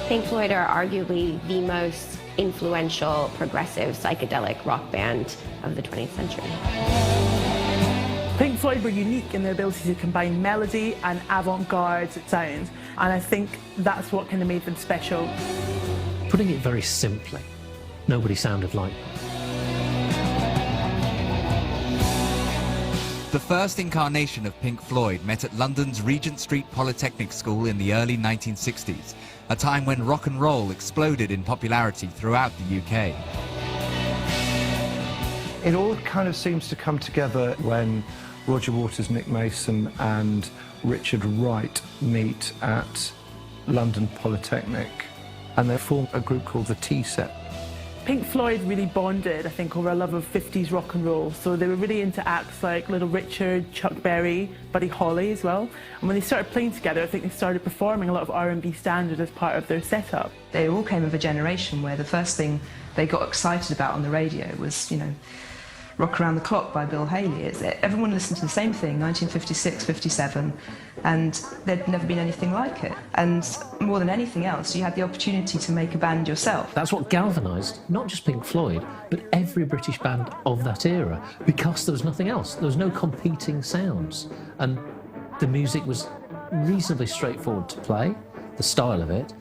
Pink Floyd are arguably the most influential progressive psychedelic rock band of the 20th century. Pink Floyd were unique in their ability to combine melody and avant-garde sounds, and I think that's what kind of made them special. Putting it very simply, nobody sounded like them. The first incarnation of Pink Floyd met at London's Regent Street Polytechnic School in the early 1960s, a time when rock and roll exploded in popularity throughout the UK. It all kind of seems to come together when Roger Waters, Nick Mason and Richard Wright meet at London Polytechnic, and they form a group called the T-Set. Pink Floyd really bonded, I think, over a love of 50s rock and roll. So they were really into acts like Little Richard, Chuck Berry, Buddy Holly as well. And when they started playing together, I think they started performing a lot of R&B standards as part of their setup. They all came of a generation where the first thing they got excited about on the radio was, you know, Rock Around the Clock by Bill Haley. Everyone listened to the same thing, 1956, 57, and there'd never been anything like it. And more than anything else, you had the opportunity to make a band yourself. That's what galvanised not just Pink Floyd, but every British band of that era, because there was nothing else. There was no competing sounds. And the music was reasonably straightforward to play, the style of it,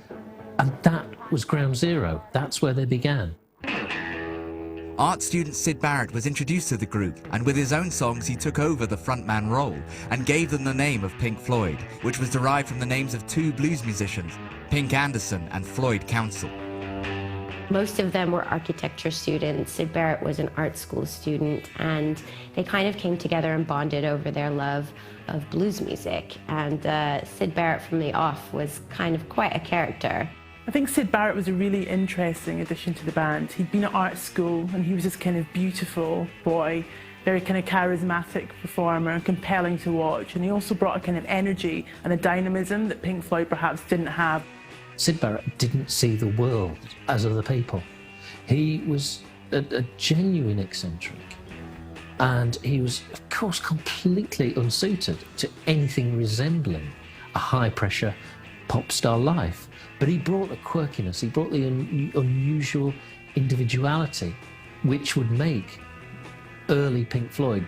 and that was ground zero. That's where they began. Art student Syd Barrett was introduced to the group, and with his own songs he took over the frontman role and gave them the name of Pink Floyd, which was derived from the names of two blues musicians, Pink Anderson and Floyd Council. Most of them were architecture students. Syd Barrett was an art school student, and they kind of came together and bonded over their love of blues music. And Syd Barrett from the off was kind of quite a character. I think Syd Barrett was a really interesting addition to the band. He'd been at art school and he was this kind of beautiful boy, very kind of charismatic performer and compelling to watch. And he also brought a kind of energy and a dynamism that Pink Floyd perhaps didn't have. Syd Barrett didn't see the world as other people. He was a genuine eccentric. And he was, of course, completely unsuited to anything resembling a high-pressure pop star life. But he brought the quirkiness, he brought the unusual individuality, which would make early Pink Floyd.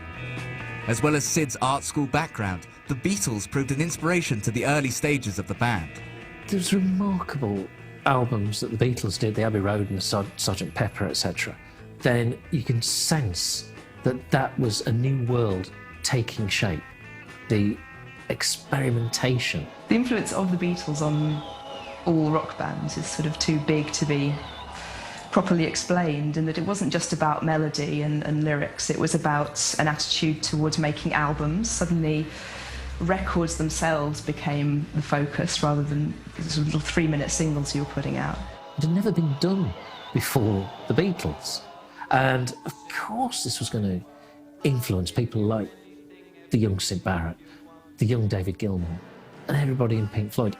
As well as Syd's art school background, the Beatles proved an inspiration to the early stages of the band. There's remarkable albums that the Beatles did, the Abbey Road and the Sgt. Pepper, etc. Then you can sense that that was a new world taking shape. The experimentation. The influence of the Beatles on all rock bands is sort of too big to be properly explained, and that it wasn't just about melody and lyrics, it was about an attitude towards making albums. Suddenly records themselves became the focus rather than the sort of little 3-minute singles you were putting out. It had never been done before the Beatles, and of course this was going to influence people like the young Syd Barrett, the young David Gilmour, and everybody in Pink Floyd.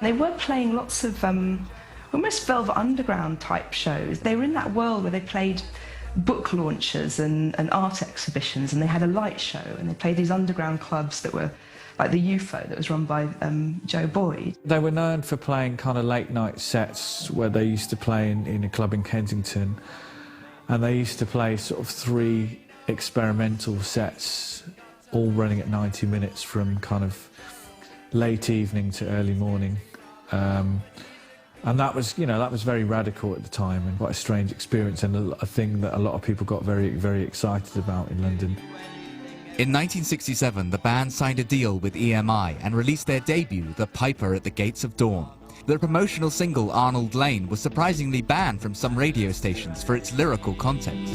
They were playing lots of almost Velvet Underground type shows. They were in that world where they played book launches and art exhibitions, and they had a light show, and they played these underground clubs that were like the UFO that was run by Joe Boyd. They were known for playing kind of late night sets where they used to play in a club in Kensington, and they used to play sort of 3 experimental sets, all running at 90 minutes from kind of late evening to early morning. And that was, you know, that was very radical at the time and quite a strange experience, and a thing that a lot of people got very, very excited about in London. In 1967, the band signed a deal with EMI and released their debut, The Piper at the Gates of Dawn. The promotional single, Arnold Lane, was surprisingly banned from some radio stations for its lyrical content.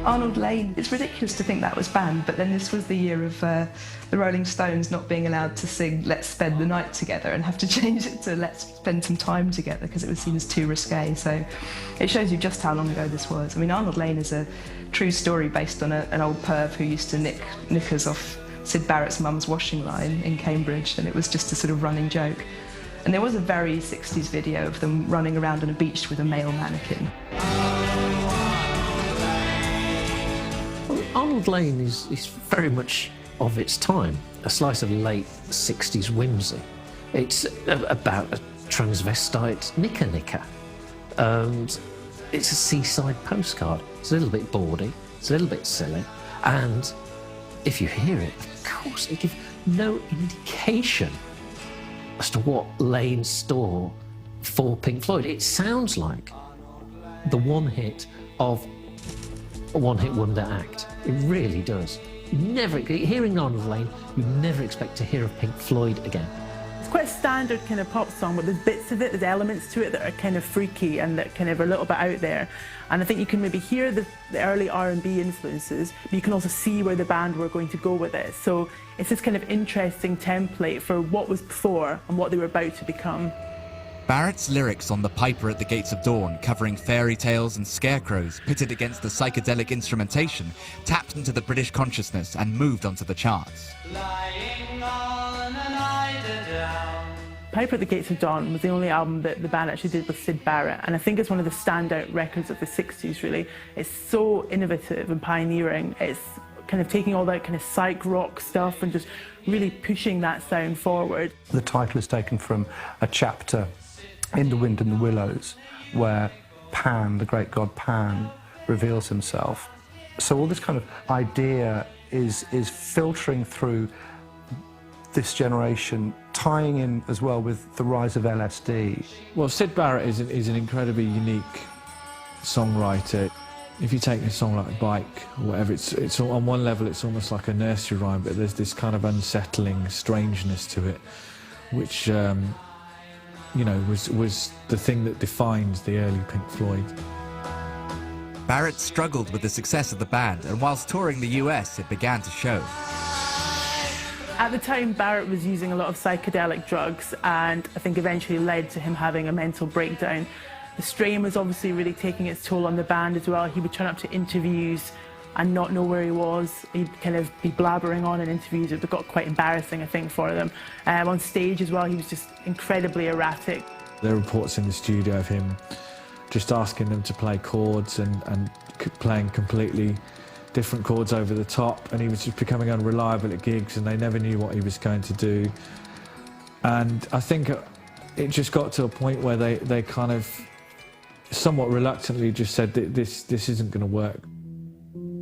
Arnold Lane, it's ridiculous to think that was banned, but then this was the year of the Rolling Stones not being allowed to sing Let's Spend the Night Together and have to change it to Let's Spend Some Time Together because it was seen as too risque. So it shows you just how long ago this was. I mean, Arnold Lane is a true story based on an old perv who used to nick knickers off Syd Barrett's mum's washing line in Cambridge, and it was just a sort of running joke. And there was a very 60s video of them running around on a beach with a male mannequin. Well, Arnold Lane is very much of its time, a slice of late 60s whimsy. It's about a transvestite knicker. It's a seaside postcard. It's a little bit bawdy, it's a little bit silly, and if you hear it, of course, it gives no indication as to what lay in store for Pink Floyd. It sounds like the one hit of a one-hit wonder act. It really does. You never, hearing Arnold Lane, you never expect to hear of Pink Floyd again. It's quite a standard kind of pop song, but there's bits of it, there's elements to it that are kind of freaky and that kind of are a little bit out there. And I think you can maybe hear the early R&B influences, but you can also see where the band were going to go with it. So it's this kind of interesting template for what was before and what they were about to become. Barrett's lyrics on The Piper at the Gates of Dawn, covering fairy tales and scarecrows pitted against the psychedelic instrumentation, tapped into the British consciousness and moved onto the charts. Piper at the Gates of Dawn was the only album that the band actually did with Syd Barrett, and I think it's one of the standout records of the 60s, really. It's so innovative and pioneering. It's kind of taking all that kind of psych rock stuff and just really pushing that sound forward. The title is taken from a chapter in The Wind and the Willows where Pan, the great god Pan, reveals himself. So all this kind of idea is filtering through this generation, tying in as well with the rise of LSD. Well, Syd Barrett is an incredibly unique songwriter. If you take a song like Bike or whatever, it's on one level it's almost like a nursery rhyme, but there's this kind of unsettling strangeness to it, which you know, was the thing that defined the early Pink Floyd. Barrett struggled with the success of the band, and whilst touring the US, it began to show. At the time, Barrett was using a lot of psychedelic drugs, and I think eventually led to him having a mental breakdown. The strain was obviously really taking its toll on the band as well. He would turn up to interviews and not know where he was. He'd kind of be blabbering on in interviews. It got quite embarrassing, I think, for them. On stage as well, he was just incredibly erratic. There are reports in the studio of him just asking them to play chords and playing completely different chords over the top, and he was just becoming unreliable at gigs, and they never knew what he was going to do. And I think it just got to a point where they kind of somewhat reluctantly just said that this isn't going to work.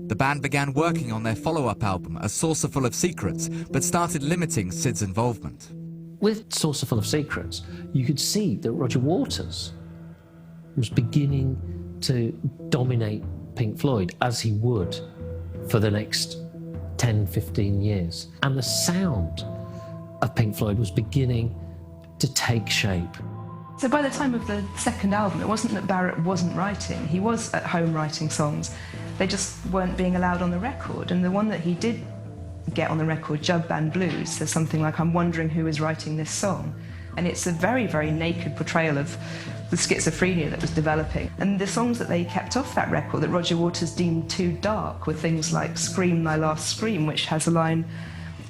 The band began working on their follow-up album, A Saucerful of Secrets, but started limiting Syd's involvement. With Saucerful of Secrets, you could see that Roger Waters was beginning to dominate Pink Floyd, as he would for the next 10, 15 years. And the sound of Pink Floyd was beginning to take shape. So by the time of the second album, it wasn't that Barrett wasn't writing. He was at home writing songs. They just weren't being allowed on the record. And the one that he did get on the record, Jug Band Blues, says something like, "I'm wondering who is writing this song." And it's a very, very naked portrayal of the schizophrenia that was developing. And the songs that they kept off that record that Roger Waters deemed too dark were things like Scream Thy Last Scream, which has a line,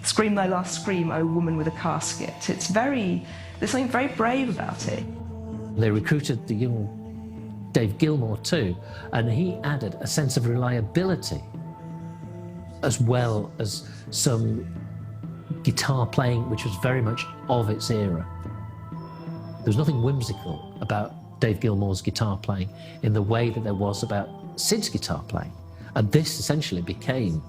"Scream thy last scream, O woman with a casket." There's something very brave about it. They recruited the young Dave Gilmour too, and he added a sense of reliability as well as some guitar playing which was very much of its era. There was nothing whimsical about Dave Gilmour's guitar playing in the way that there was about Syd's guitar playing. And this essentially became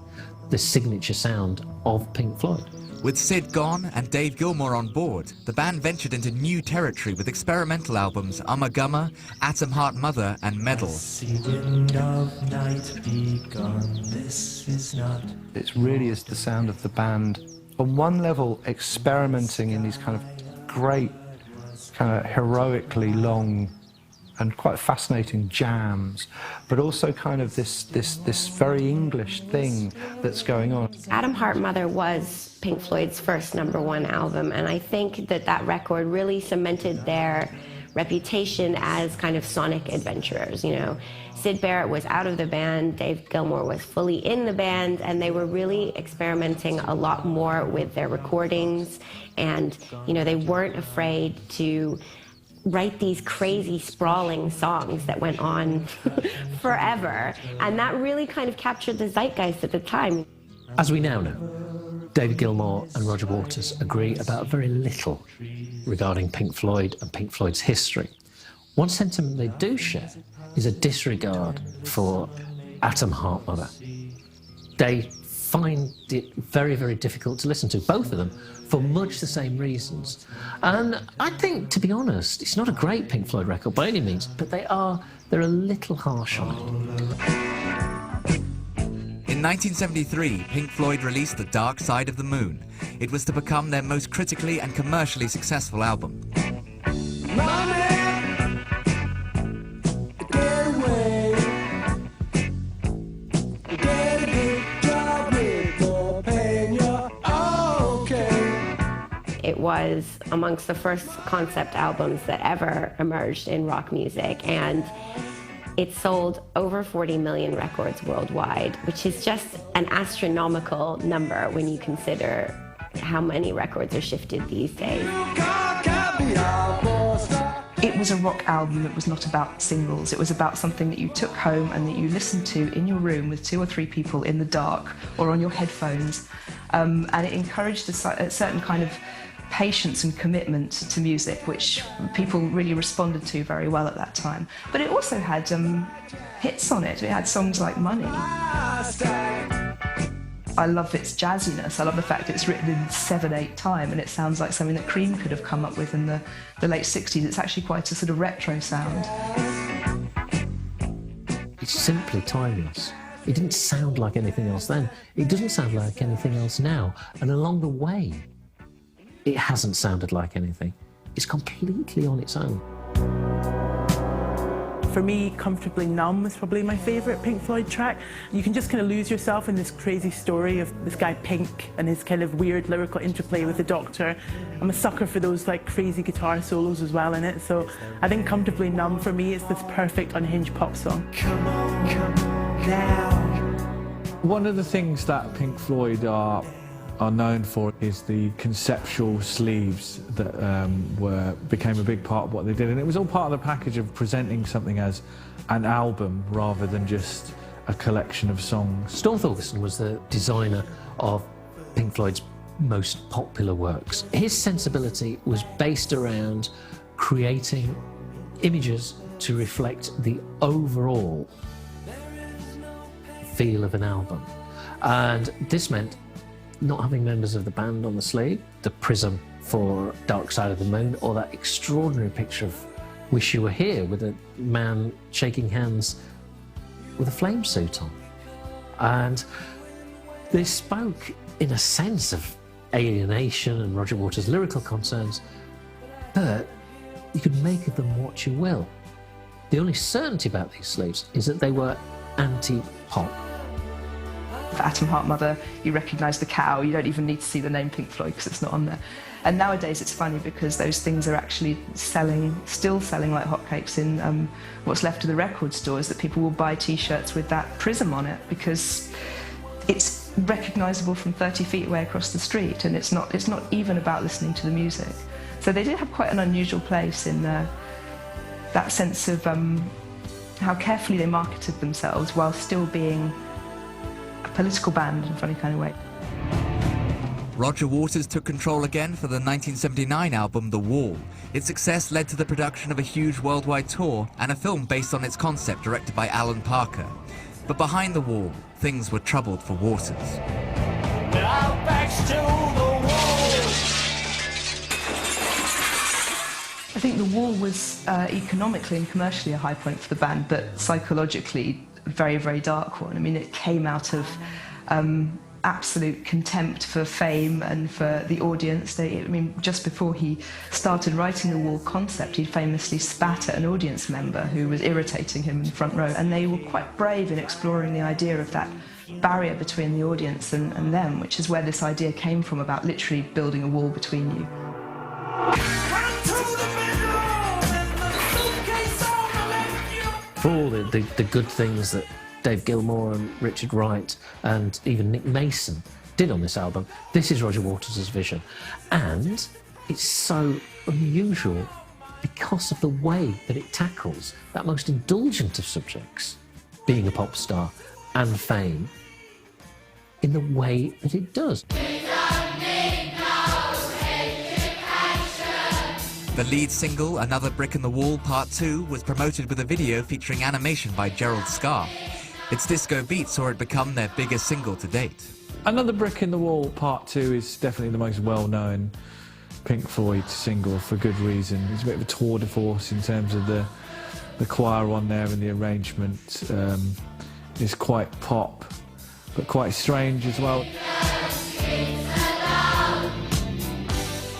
the signature sound of Pink Floyd. With Syd gone and Dave Gilmour on board, the band ventured into new territory with experimental albums Umma Gumma, Atom Heart Mother and Medal. It really is the sound of the band, on one level experimenting in these kind of great, kind of heroically long and quite fascinating jams, but also kind of this very English thing that's going on. Atom Heart Mother was Pink Floyd's first #1 album, and I think that record really cemented their reputation as kind of sonic adventurers, you know. Syd Barrett was out of the band, Dave Gilmour was fully in the band, and they were really experimenting a lot more with their recordings. And, you know, they weren't afraid to write these crazy, sprawling songs that went on forever. And that really kind of captured the zeitgeist at the time. As we now know, David Gilmour and Roger Waters agree about very little regarding Pink Floyd and Pink Floyd's history. One sentiment they do share is a disregard for Atom Heart Mother. They find it very, very difficult to listen to, both of them, for much the same reasons. And I think, to be honest, it's not a great Pink Floyd record by any means, but they're a little harsh on it. In 1973, Pink Floyd released The Dark Side of the Moon. It was to become their most critically and commercially successful album. It was amongst the first concept albums that ever emerged in rock music, and it sold over 40 million records worldwide, which is just an astronomical number when you consider how many records are shifted these days. It was a rock album that was not about singles. It was about something that you took home and that you listened to in your room with 2 or 3 people in the dark or on your headphones. And it encouraged a certain kind of patience and commitment to music, which people really responded to very well at that time. But it also had hits on it. It had songs like Money. I love its jazziness. I love the fact that it's written in 7/8 time and it sounds like something that Cream could have come up with in the late 60s. It's actually quite a sort of retro sound. It's simply timeless. It didn't sound like anything else then. It doesn't sound like anything else now. And along the way, it hasn't sounded like anything. It's completely on its own. For me, Comfortably Numb is probably my favourite Pink Floyd track. You can just kind of lose yourself in this crazy story of this guy Pink and his kind of weird lyrical interplay with the Doctor. I'm a sucker for those like crazy guitar solos as well in it, so I think Comfortably Numb for me is this perfect unhinged pop song. Come on now. One of the things that Pink Floyd are known for is the conceptual sleeves that became a big part of what they did, and it was all part of the package of presenting something as an album rather than just a collection of songs. Storm Thorgerson was the designer of Pink Floyd's most popular works. His sensibility was based around creating images to reflect the overall feel of an album, and this meant not having members of the band on the sleeve, the prism for Dark Side of the Moon, or that extraordinary picture of Wish You Were Here with a man shaking hands with a flame suit on. And they spoke in a sense of alienation and Roger Waters' lyrical concerns, but you could make of them what you will. The only certainty about these sleeves is that they were anti-pop. For Atom Heart Mother, you recognise the cow. You don't even need to see the name Pink Floyd because it's not on there. And nowadays it's funny because those things are actually still selling like hotcakes in what's left of the record stores, that people will buy T-shirts with that prism on it because it's recognisable from 30 feet away across the street, and it's not even about listening to the music. So they did have quite an unusual place in that sense of how carefully they marketed themselves while still being a political band in a funny kind of way. Roger Waters took control again for the 1979 album The Wall. Its success led to the production of a huge worldwide tour and a film based on its concept directed by Alan Parker. But behind the wall, things were troubled for Waters. Now backs to the wall. I think The Wall was economically and commercially a high point for the band, but psychologically a very, very dark one. I mean, it came out of absolute contempt for fame and for the audience. Just before he started writing the Wall concept, he famously spat at an audience member who was irritating him in the front row, and they were quite brave in exploring the idea of that barrier between the audience and them, which is where this idea came from, about literally building a wall between you. For all the good things that Dave Gilmour and Richard Wright and even Nick Mason did on this album, this is Roger Waters' vision. And it's so unusual because of the way that it tackles that most indulgent of subjects, being a pop star and fame, in the way that it does. The lead single, Another Brick in the Wall Part 2, was promoted with a video featuring animation by Gerald Scarr. Its disco beat saw it become their biggest single to date. Another Brick in the Wall Part 2 is definitely the most well-known Pink Floyd single, for good reason. It's a bit of a tour de force in terms of the choir on there, and the arrangement is quite pop, but quite strange as well.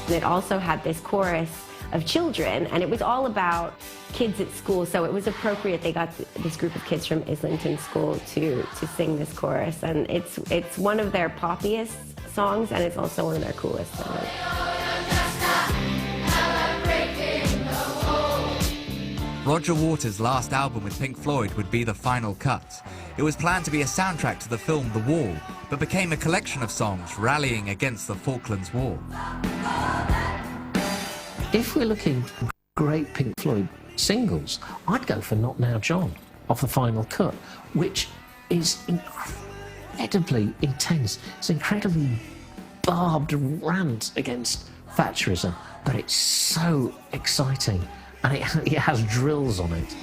It also had this chorus of children, and it was all about kids at school, so it was appropriate they got this group of kids from Islington School to sing this chorus, and it's one of their poppiest songs, and it's also one of their coolest songs. Roger Waters' last album with Pink Floyd would be The Final Cut. It was planned to be a soundtrack to the film The Wall, but became a collection of songs rallying against the Falklands War. If we're looking for great Pink Floyd singles, I'd go for Not Now John off The Final Cut, which is incredibly intense. It's an incredibly barbed rant against Thatcherism, but it's so exciting, and it has drills on it.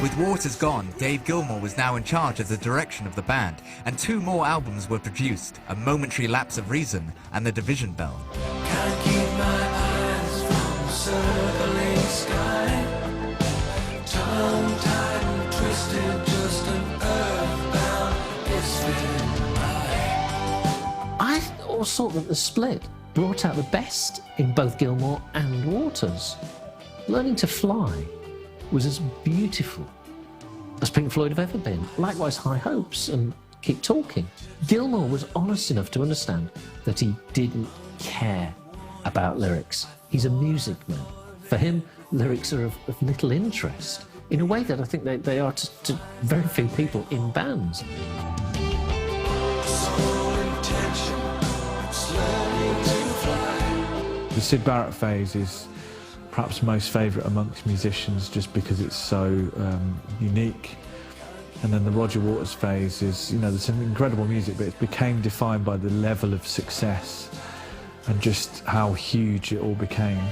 With Waters gone, Dave Gilmour was now in charge of the direction of the band, and 2 more albums were produced, A Momentary Lapse of Reason and The Division Bell. Can't keep my eyes from the circling sky. Tongue-tied and twisted, just an earthbound distant eye. I always thought that the split brought out the best in both Gilmour and Waters. Learning to Fly was as beautiful as Pink Floyd have ever been. Likewise, High Hopes and Keep Talking. Gilmour was honest enough to understand that he didn't care about lyrics. He's a music man. For him, lyrics are of little interest, in a way that I think they are to very few people in bands. The Syd Barrett phase is perhaps most favourite amongst musicians, just because it's so unique. And then the Roger Waters phase is, there's some incredible music, but it became defined by the level of success and just how huge it all became.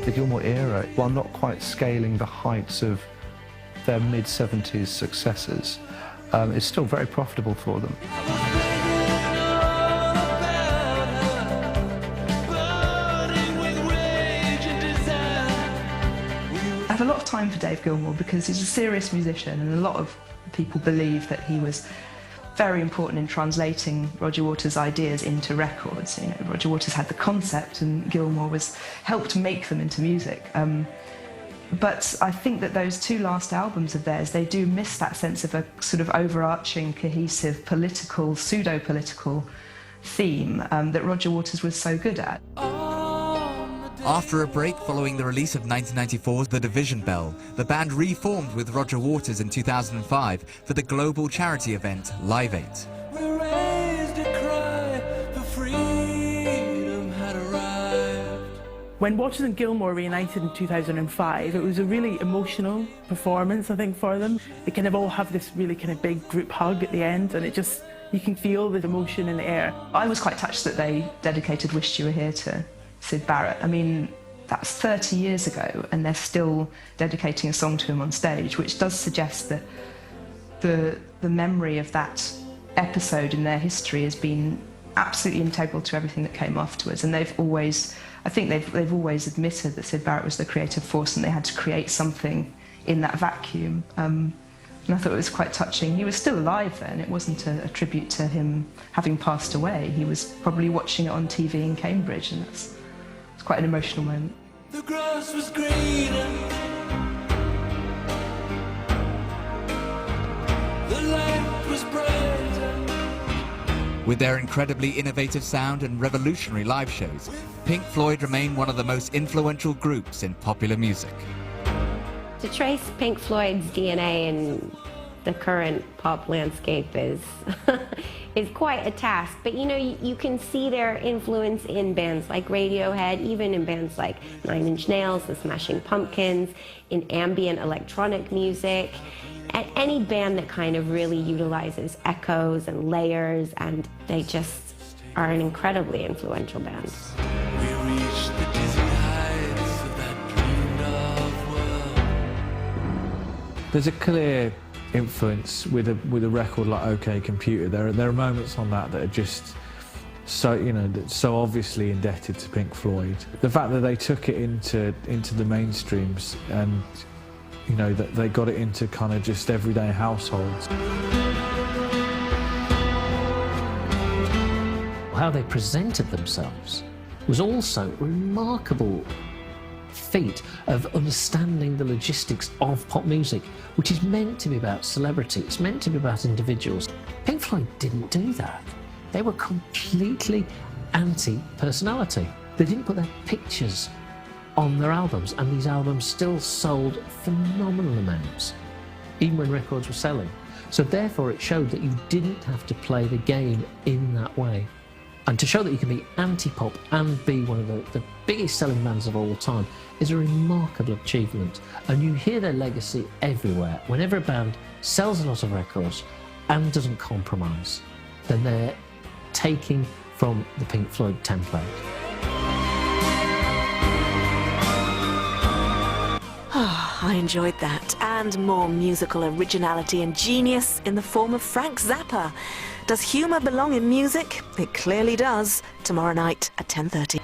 The Gilmour era, while not quite scaling the heights of their mid-70s successes, is still very profitable for them. I have a lot of time for Dave Gilmour because he's a serious musician, and a lot of people believe that he was very important in translating Roger Waters' ideas into records. Roger Waters had the concept, and Gilmour helped make them into music. But I think that those 2 last albums of theirs, they do miss that sense of a sort of overarching, cohesive, political, pseudo-political theme that Roger Waters was so good at. After a break following the release of 1994's The Division Bell, the band reformed with Roger Waters in 2005 for the global charity event Live 8. We raised a cry for freedom had arrived. When Waters and Gilmour reunited in 2005, it was a really emotional performance, I think, for them. They kind of all have this really kind of big group hug at the end, and you can feel the emotion in the air. I was quite touched that they dedicated Wished You Were Here to Syd Barrett. I mean, that's 30 years ago, and they're still dedicating a song to him on stage, which does suggest that the memory of that episode in their history has been absolutely integral to everything that came afterwards. And they've always admitted that Syd Barrett was the creative force, and they had to create something in that vacuum. And I thought it was quite touching. He was still alive then. It wasn't a tribute to him having passed away. He was probably watching it on TV in Cambridge, and it's quite an emotional moment. The grass was greener. The light was brighter. With their incredibly innovative sound and revolutionary live shows, Pink Floyd remain one of the most influential groups in popular music. To trace Pink Floyd's DNA in the current pop landscape is is quite a task, but you know, you can see their influence in bands like Radiohead, even in bands like 9 Inch Nails, the Smashing Pumpkins, in ambient electronic music, and any band that kind of really utilizes echoes and layers, and they just are an incredibly influential band. We reached the dizzy heights of that dreamed of world. There's a clear influence with a record like OK Computer. There are moments on that are just so, you know, so obviously indebted to Pink Floyd. The fact that they took it into the mainstreams, and you know that they got it into kind of just everyday households. How they presented themselves was also a remarkable feat of understanding the logistics of pop music, which is meant to be about celebrity, it's meant to be about individuals. Pink Floyd didn't do that. They were completely anti-personality. They didn't put their pictures on their albums, and these albums still sold phenomenal amounts, even when records were selling. So therefore it showed that you didn't have to play the game in that way. And to show that you can be anti-pop and be one of the biggest selling bands of all time is a remarkable achievement. And you hear their legacy everywhere. Whenever a band sells a lot of records and doesn't compromise, then they're taking from the Pink Floyd template. I enjoyed that, and more musical originality and genius in the form of Frank Zappa. Does humour belong in music? It clearly does. Tomorrow night at 10:30.